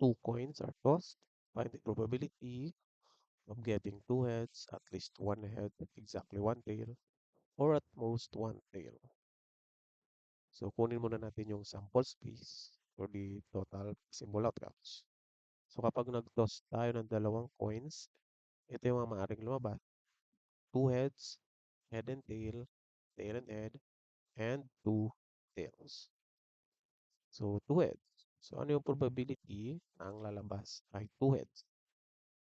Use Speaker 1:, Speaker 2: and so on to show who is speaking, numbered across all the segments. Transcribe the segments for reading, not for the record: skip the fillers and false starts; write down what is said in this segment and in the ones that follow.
Speaker 1: two coins are tossed, find the probability of getting two heads, at least one head, exactly one tail, or at most one tail. So, kunin muna natin yung sample space for the total possible outcomes. So, kapag nag-toss tayo ng dalawang coins, ito yung mga maaaring lumabas. Two heads, head and tail and head, and two tails. So, two heads. So, ano yung probability na ang lalabas ay two heads?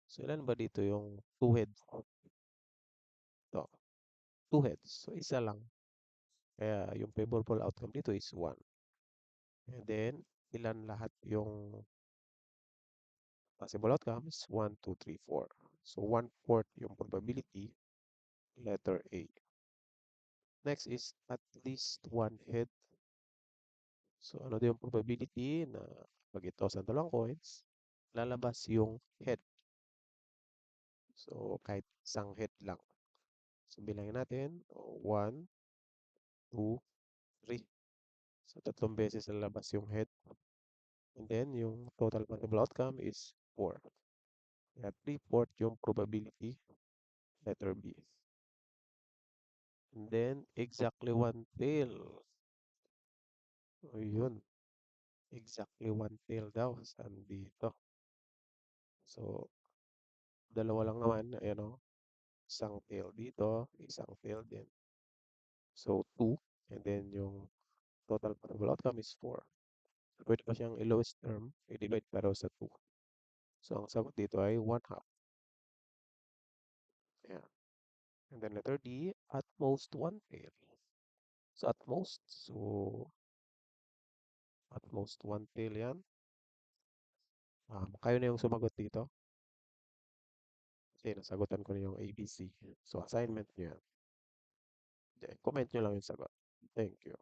Speaker 1: So, ilan ba dito yung two heads? Ito, two heads. So, isa lang. Kaya yung favorable outcome dito is 1. And then, ilan lahat yung possible outcomes? 1, 2, 3, 4. So, 1/4 yung probability, letter A. Next is at least one head. So, ano din yung probability na pag ito sa dalawang coins, lalabas yung head. So, kahit isang head lang. So, bilangin natin. 1, 2, 3. So, tatlong beses lalabas yung head. And then, yung total possible outcome is 4. Kaya 3/4 yung probability, letter B. And then, exactly one tail. O yun, exactly one tail daw. Saan dito? So, dalawa lang naman. Ayan o. Isang tail dito, isang tail din. So, 2. And then, yung total possible outcome is 4. So, pwede pa siyang i-lowest term, i-divide pa raw sa 2. So, ang sagot dito ay 1/2. Ayan. And then, letter D, at most one tail. So, at most one tail yan. Kayo na yung sumagot dito. Kasi nasagutan ko na yung ABC. So, assignment nyo yan. Comment nyo lang yung sagot. Thank you.